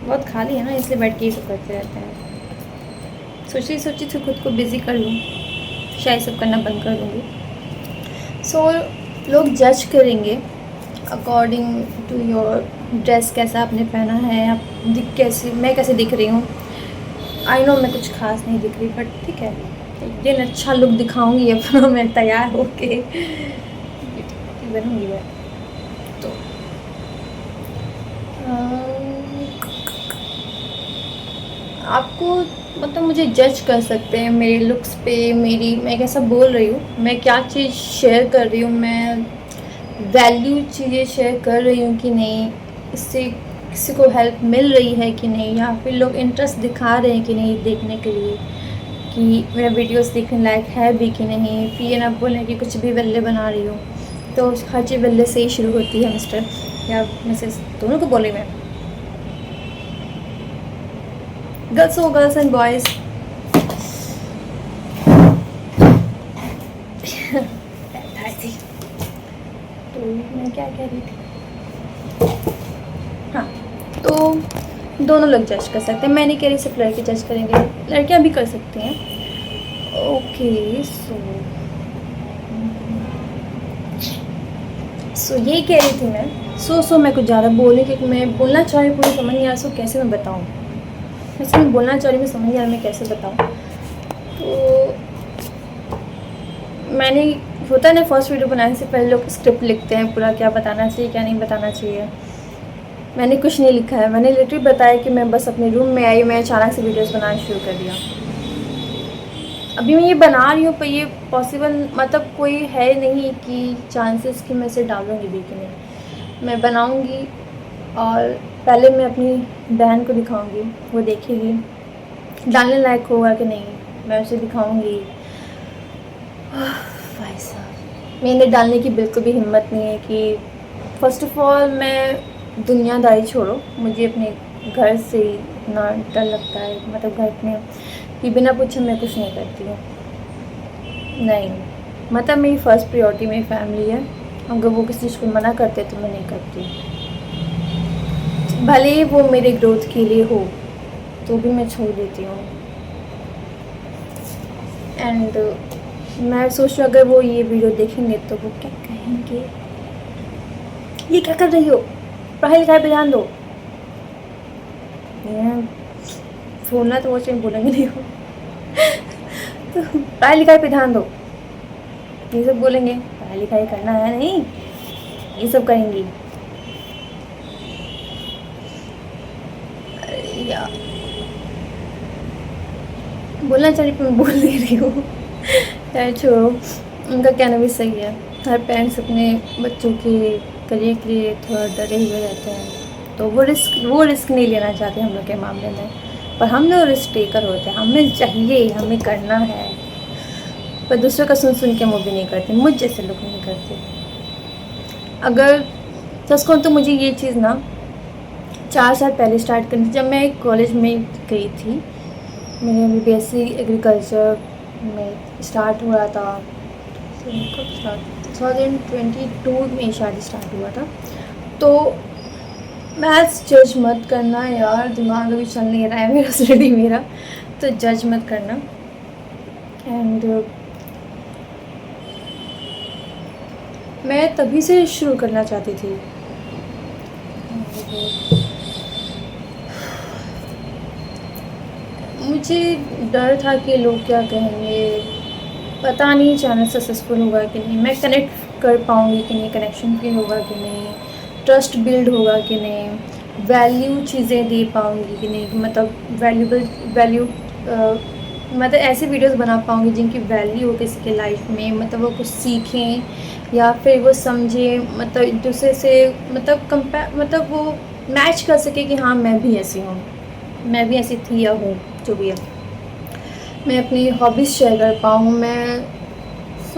बहुत खाली है ना, इसलिए बैठ के ये सब करते रहते हैं। सोची थी खुद को बिज़ी कर लूँ, शायद सब करना बंद कर दूँगी। सो लोग जज करेंगे अकॉर्डिंग टू योर ड्रेस, कैसा आपने पहना है, आप मैं कैसे दिख रही हूँ। आई नो मैं कुछ खास नहीं दिख रही, बट ठीक है, एक दिन अच्छा लुक दिखाऊंगी अपना मैं तैयार होके बनूँगी मैं। तो आपको, मतलब मुझे जज कर सकते हैं मेरे लुक्स पे, मैं कैसा बोल रही हूँ, मैं क्या चीज़ शेयर कर रही हूँ, मैं वैल्यू चीज़ें शेयर कर रही हूँ कि नहीं, इससे किसी को हेल्प मिल रही है कि नहीं, या फिर लोग इंटरेस्ट दिखा रहे हैं कि नहीं देखने के लिए कि मेरा वीडियोस देखने लायक है भी कि नहीं। फिर ये ना बोलें कि कुछ भी बल्ले बना रही हूँ, तो हर चीज़ बल्ले से ही शुरू होती है मिस्टर, या मिसेस, दोनों को बोले मैं, गर्ल्स एंड बॉयज़। तो मैं क्या कह रही थी, हाँ, तो दोनों लोग जज कर सकते हैं। मैं नहीं कह रही सिर्फ लड़के जज करेंगे, लड़कियां भी कर सकती हैं। ओके, सो ये कह रही थी मैं। मैं कुछ ज़्यादा बोली, क्योंकि मैं बोलना चाह रही पूरी समझ नहीं आ रहा। सो कैसे मैं बताऊँ, वैसे मैं बोलना चाह रही, मैं समझ नहीं आ रहा मैं कैसे बताऊँ। तो मैंने, होता है ना, फर्स्ट वीडियो बनाने से पहले लोग स्क्रिप्ट लिखते हैं पूरा, क्या बताना चाहिए क्या नहीं बताना चाहिए। मैंने कुछ नहीं लिखा है, मैंने लिटरली बताया कि मैं बस अपने रूम में आई, मैं अचानक से वीडियोस बनाना शुरू कर दिया। अभी मैं ये बना रही हूँ, पर ये पॉसिबल, मतलब कोई है नहीं कि चांसेस कि मैं इसे डालूँगी भी कि नहीं। मैं बनाऊँगी और पहले मैं अपनी बहन को दिखाऊँगी, वो देखेगी डालने लायक होगा कि नहीं, मैं उसे दिखाऊँगी। भाई साहब, मेरे डालने की बिल्कुल भी हिम्मत नहीं है कि, फ़र्स्ट ऑफ़ ऑल मैं दुनियादारी छोड़ो, मुझे अपने घर से इतना डर लगता है, मतलब घर में कि बिना पूछे मैं कुछ नहीं करती हूँ। नहीं, मतलब मेरी फ़र्स्ट प्रायोरिटी मेरी फैमिली है। अगर वो किसी चीज़ को मना करते तो मैं नहीं करती, भले ही वो मेरे ग्रोथ के लिए हो तो भी मैं छोड़ देती हूँ। एंड मैं सोच रही हूँ अगर वो ये वीडियो देखेंगे तो वो क्या कहेंगे, ये क्या कर रही हो, पढ़ाई लिखाई पे ध्यान दो। बोलना तो वो चाहिए, बोलेंगे नहीं हो तो पढ़ाई लिखाई पे ध्यान दो, ये सब बोलेंगे। पढ़ाई लिखाई करना है नहीं, ये सब करेंगी। यार बोलना चाहिए पर मैं बोल नहीं रही हूँ। यार छोड़ो, उनका कहना भी सही है। हर पेरेंट्स अपने बच्चों के करियर के लिए थोड़ा डरे हुए रहते हैं, तो वो रिस्क नहीं लेना चाहते हम लोग के मामले में। पर हम लोग रिस्क टेकर होते हैं, हमें चाहिए, हमें करना है, पर दूसरों का सुन सुन के हम वो भी नहीं करते, मुझ जैसे लोग नहीं करते। अगर सच कहूँ तो मुझे ये चीज़ ना 4 साल पहले स्टार्ट करनी थी, जब मैं कॉलेज में गई थी। मेरे BSc एग्रीकल्चर में स्टार्ट हुआ था, कब स्टार्ट 2022 में शायद स्टार्ट हुआ था। तो मैथ्स जज मत करना यार, दिमाग अभी चल नहीं रहा है मेरा ऑलरेडी मेरा, तो जज मत करना। एंड मैं तभी से शुरू करना चाहती थी। मुझे डर था कि लोग क्या कहेंगे, पता नहीं चैनल सक्सेसफुल होगा कि नहीं, मैं कनेक्ट कर पाऊँगी कि नहीं, कनेक्शन फील होगा कि नहीं, ट्रस्ट बिल्ड होगा कि नहीं, वैल्यू चीज़ें दे पाऊँगी कि नहीं, मतलब वैल्यू मतलब ऐसे वीडियोस बना पाऊँगी जिनकी वैल्यू हो किसी के लाइफ में, मतलब वो कुछ सीखें या फिर वो समझें, मतलब एक दूसरे से मतलब वो मैच कर सके कि हाँ मैं भी ऐसी हूँ, मैं भी ऐसी थी या हूँ, जो भी है। मैं अपनी हॉबीज़ शेयर कर पाऊँ, मैं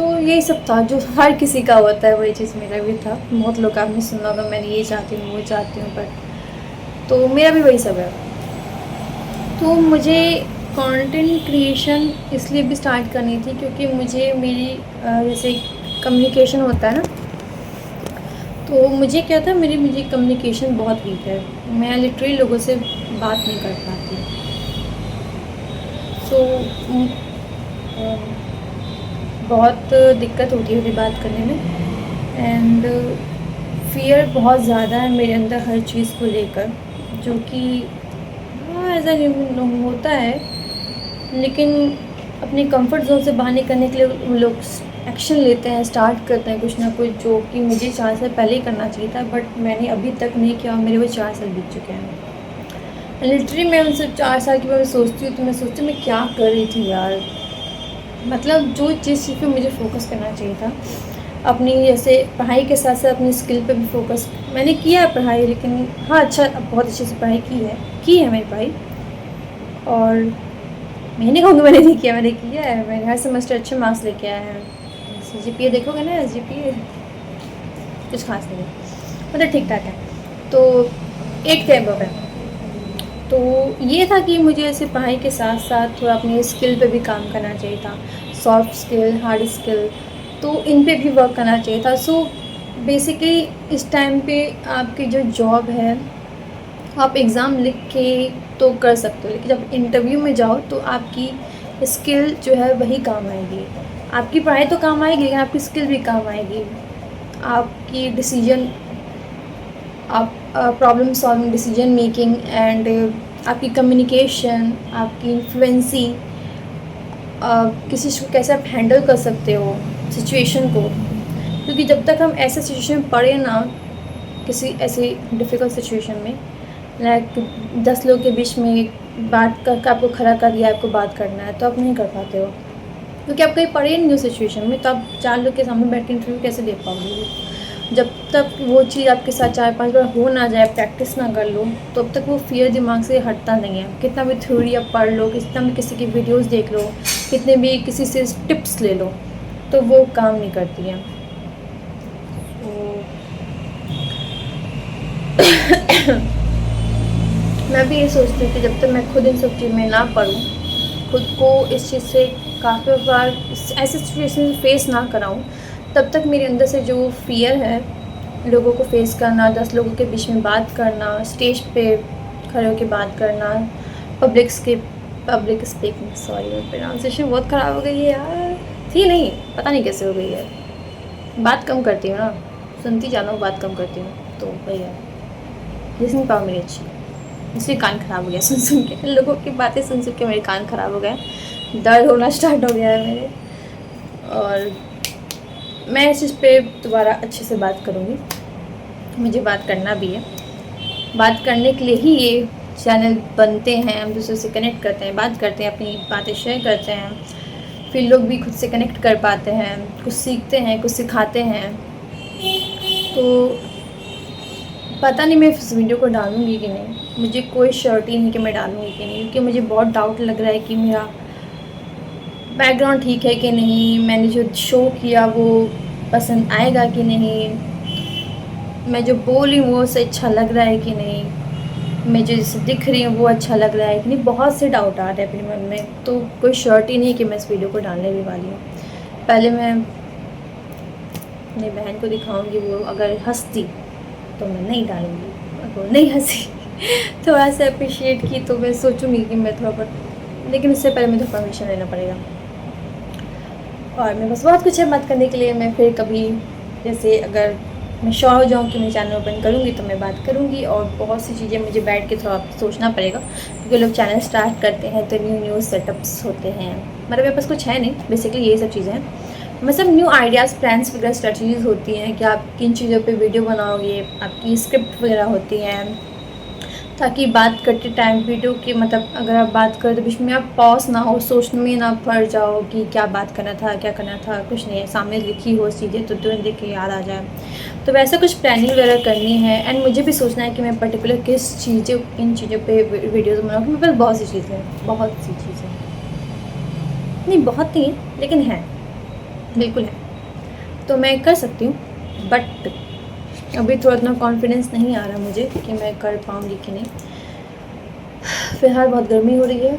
यही सब था जो हर किसी का होता है, वही चीज़ मेरा भी था। बहुत लोग आपने सुना होगा मैंने ये चाहती हूँ वो चाहती हूँ, बट तो मेरा भी वही सब है। तो मुझे कंटेंट क्रिएशन इसलिए भी स्टार्ट करनी थी क्योंकि मुझे मेरी जैसे कम्युनिकेशन होता है ना, तो मुझे क्या था, मुझे कम्युनिकेशन बहुत वीक है, मैं लिटरली लोगों से बात नहीं कर पाती। तो बहुत दिक्कत होती है मुझे बात करने में, एंड फियर बहुत ज़्यादा है मेरे अंदर हर चीज़ को लेकर, जो कि ऐसा होता है, लेकिन अपनी कंफर्ट जोन से बाहर निकलने के लिए लोग एक्शन लेते हैं, स्टार्ट करते हैं कुछ ना कुछ, जो कि मुझे 4 साल पहले ही करना चाहिए था, बट मैंने अभी तक नहीं किया, मेरे वो 4 साल बीत चुके हैं। लिटरली मैं उनसे 4 साल के बाद सोचती हूँ तो मैं सोचती हूँ मैं क्या कर रही थी यार, मतलब जो चीज़ पे मुझे फोकस करना चाहिए था, अपनी जैसे पढ़ाई के साथ साथ अपनी स्किल पे भी फोकस मैंने किया है पढ़ाई, लेकिन हाँ अच्छा बहुत अच्छे से पढ़ाई की है मेरी पढ़ाई, और मैं नहीं कहूँगी मैंने नहीं किया, मैंने किया है, मैंने हर सेमेस्टर अच्छे मार्क्स लेके आए हैं। GPA देखोगे ना, GPA कुछ खास नहीं है, मतलब ठीक ठाक है, तो 8 के अबव है। तो ये था कि मुझे ऐसे पढ़ाई के साथ साथ थोड़ा अपनी स्किल पे भी काम करना चाहिए था, सॉफ्ट स्किल, हार्ड स्किल, तो इन पे भी वर्क करना चाहिए था। सो बेसिकली इस टाइम पे आपकी जो जॉब है, आप एग्ज़ाम लिख के तो कर सकते हो, लेकिन जब इंटरव्यू में जाओ तो आपकी स्किल जो है वही काम आएगी। आपकी पढ़ाई तो काम आएगी, लेकिन आपकी स्किल भी काम आएगी। आपकी डिसीजन, आप problem solving, decision making, and आपकी कम्युनिकेशन, आपकी इन्फ्लुएंसी, किसी को कैसे आप हैंडल कर सकते हो सिचुएशन को, क्योंकि जब तक हम ऐसे सिचुएशन में पड़े ना, किसी ऐसी डिफ़िकल्ट सिचुएशन में, लाइक 10 लोग के बीच में बात कर आपको खड़ा कर दिया, आपको बात करना है, तो आप नहीं कर पाते हो, क्योंकि आप कहीं पड़े नहीं हो सिचुएशन में, तो आप 4 लोग के सामने बैठ के इंटरव्यू कैसे दे पाओगे। जब तक वो चीज़ आपके साथ 4-5 बार हो ना जाए, प्रैक्टिस ना कर लो, तो अब तक वो फियर दिमाग से हटता नहीं है। कितना भी थ्योरी आप पढ़ लो, कितना भी किसी की वीडियोस देख लो, कितने भी किसी से टिप्स ले लो, तो वो काम नहीं करती है। मैं भी ये सोचती हूँ कि जब तक मैं खुद इन सब चीज़ में ना पढ़ूँ, खुद को इस चीज़ से काफ़ी बार ऐसे सिचुएशन फेस ना कराऊँ, तब तक मेरे अंदर से जो फियर है, लोगों को फेस करना, 10 लोगों के बीच में बात करना, स्टेज पे खड़े होकर बात करना, पब्लिक स्पीकिंग, सॉरी प्रोनाउंसिएशन बहुत ख़राब हो गई है यार, थी नहीं, पता नहीं कैसे हो गई है, बात कम करती हूँ ना, सुनती जाना, बात कम करती हूँ, तो वही है, लिसनिंग पावर मेरी अच्छी, इसलिए कान ख़राब हो गया सुन के, लोगों की बातें सुन के मेरे कान ख़राब हो गए, दर्द होना स्टार्ट हो गया है मेरे, और मैं इस चीज़ पे दोबारा अच्छे से बात करूँगी, मुझे बात करना भी है, बात करने के लिए ही ये चैनल बनते हैं, हम दूसरों से कनेक्ट करते हैं, बात करते हैं, अपनी बातें शेयर करते हैं, फिर लोग भी खुद से कनेक्ट कर पाते हैं, कुछ सीखते हैं, कुछ सिखाते हैं। तो पता नहीं मैं इस वीडियो को डालूँगी कि नहीं, मुझे कोई श्योरिटी नहीं कि मैं डालूँगी कि नहीं, क्योंकि मुझे बहुत डाउट लग रहा है कि मेरा बैकग्राउंड ठीक है कि नहीं, मैंने जो शो किया वो पसंद आएगा कि नहीं, मैं जो बोल रही हूँ वो उससे अच्छा लग रहा है कि नहीं, मैं जो जैसे दिख रही हूँ वो अच्छा लग रहा है कि नहीं। बहुत से डाउट आ रहे हैं अपने मन में, तो कोई श्योरिटी नहीं कि मैं इस वीडियो को डालने भी वाली हूँ। पहले मैं अपनी बहन को दिखाऊंगी, वो अगर हंसती तो मैं नहीं डालूँगी, अगर वो नहीं हंसी थोड़ा सा अप्रिशिएट की तो मैं सोचूंगी कि मैं थोड़ा बहुत, लेकिन उससे पहले मुझे परमिशन लेना पड़ेगा। और मैं बस बहुत कुछ है बात करने के लिए। मैं फिर कभी जैसे अगर मैं श्योर हो जाऊँ कि मैं चैनल ओपन करूँगी तो मैं बात करूँगी, और बहुत सी चीज़ें मुझे बैठ के थोड़ा सोचना पड़ेगा, क्योंकि लोग चैनल स्टार्ट करते हैं तो न्यू सेटअप्स होते हैं। मतलब मेरे पास कुछ है नहीं, बेसिकली यही सब चीज़ें हैं। मतलब न्यू आइडियाज़, प्लान्स वगैरह, स्ट्रेटजीज़ होती हैं कि आप किन चीज़ों पे वीडियो बनाओगे, आपकी स्क्रिप्ट वगैरह होती हैं, ताकि बात करते टाइम वीडियो की, मतलब अगर आप बात करें तो बीच में आप पॉज ना हो, सोचने में ना पड़ जाओ कि क्या बात करना था, क्या करना था, कुछ नहीं है, सामने लिखी हो चीज़ें तो तुरंत देख के याद आ जाए। तो वैसा कुछ प्लानिंग वगैरह करनी है। एंड मुझे भी सोचना है कि मैं पर्टिकुलर किस चीज़ों, इन चीज़ों पे वीडियोज़ बनाऊँ। मेरे पास बहुत सी चीज़ें हैं, बहुत सी चीज़ें नहीं, बहुत नहीं है लेकिन है, बिल्कुल है, तो मैं कर सकती हूँ। बट अभी थोड़ा इतना कॉन्फिडेंस नहीं आ रहा मुझे कि मैं कर पाऊँगी कि नहीं। फ़िलहाल बहुत गर्मी हो रही है,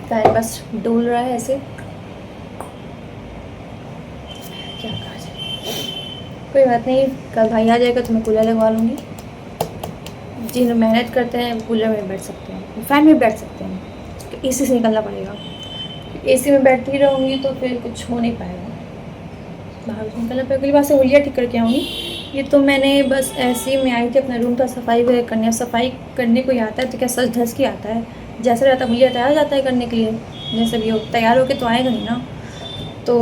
फैन बस डोल रहा है ऐसे, क्या कहा जाए। कोई बात नहीं, कल भाई आ जाएगा तो मैं कूलर लगवा लूँगी। जिन मेहनत करते हैं वो कूलर में बैठ सकते हैं, फ़ैन में बैठ सकते हैं, तो एसी से निकलना पड़ेगा। एसी में बैठती रहूँगी तो फिर कुछ हो नहीं पाएगा, बाहर निकलना पड़ेगा। अगली बार से हुलिया ठीक करके आऊँगी। ये तो मैंने बस ऐसे ही मैं आई थी, अपना रूम का सफाई वगैरह करने। सफाई करने को ही आता है तो क्या सच धस के आता है, जैसे रहता हुलिया तैयार जाता है करने के लिए, जैसे भी हो तैयार होके तो आएगा नहीं ना। तो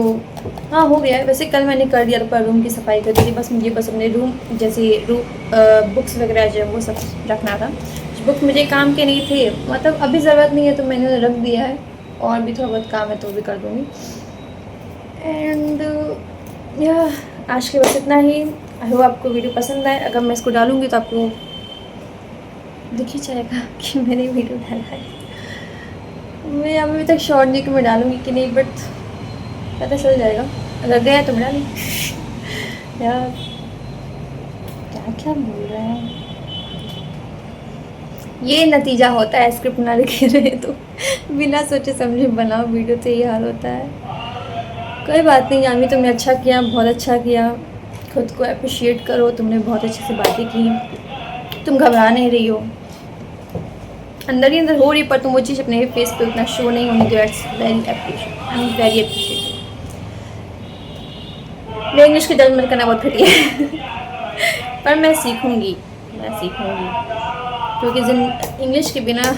हाँ, हो गया है। वैसे कल मैंने कर दिया था, रूम की सफाई कर दी थी। बस मुझे बस अपने रूम जैसे बुक्स वगैरह जो है वो सब रखना था। बुक मुझे काम के नहीं थे, मतलब अभी ज़रूरत नहीं है तो मैंने रख दिया है, और भी थोड़ा बहुत काम है तो भी कर दूँगी। एंड यह आज के बस इतना ही। आई होप आपको वीडियो पसंद आए। अगर मैं इसको डालूँगी तो आपको दिख ही जाएगा कि मैंने वीडियो डाला है। मैं अभी तक श्योर नहीं कि मैं डालूँगी कि नहीं, बट पता चल जाएगा। अगर गया तो मैं डालूँगी। यार क्या क्या बोल रहे हैं, ये नतीजा होता है स्क्रिप्ट ना लिखे रहे तो बिना सोचे समझे बनाओ वीडियो, तो ये हाल होता है। कोई बात नहीं जानवी, तुमने अच्छा किया, बहुत अच्छा किया। खुद को अप्रिशिएट करो, तुमने बहुत अच्छी सी बातें की, तुम घबरा नहीं रही हो, अंदर ही अंदर हो रही, पर तुम वो चीज़ अपने फेस पे उतना शो नहीं होने दो। It's very appreciate, I am very appreciated. मेरे इंग्लिश की जज मत करना, बहुत घटिया है पर मैं सीखूँगी, क्योंकि इंग्लिश के बिना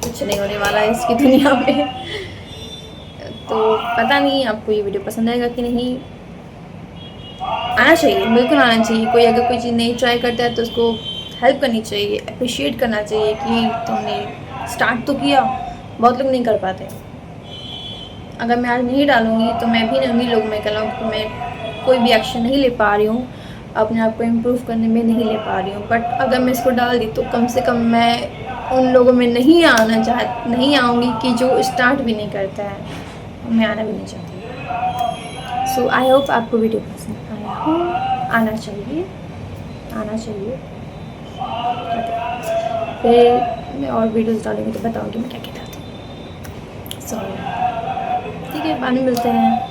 कुछ नहीं होने वाला है इसकी दुनिया में। तो पता नहीं आपको ये वीडियो पसंद आएगा कि नहीं। आना चाहिए, बिल्कुल आना चाहिए। कोई अगर कोई चीज़ नहीं ट्राई करता है तो उसको हेल्प करनी चाहिए, अप्रिशिएट करना चाहिए कि तुमने स्टार्ट तो किया। बहुत लोग नहीं कर पाते। अगर मैं आज नहीं डालूँगी तो मैं भी उन्हीं लोगों में कहलाऊँ कि मैं कोई भी एक्शन नहीं ले पा रही हूँ, अपने आप को इम्प्रूव करने में नहीं ले पा रही हूँ। बट अगर मैं इसको डाल दी तो कम से कम मैं उन लोगों में नहीं आऊँगी कि जो स्टार्ट भी नहीं करता है, मैं आना भी नहीं चाहती। सो आई होप आपको वीडियो पसंद आया हो। आना चाहिए। फिर मैं और वीडियोस डालूँगी तो बताऊँगी मैं क्या क्या डालती हूँ। सो ठीक है, बाद में मिलते हैं।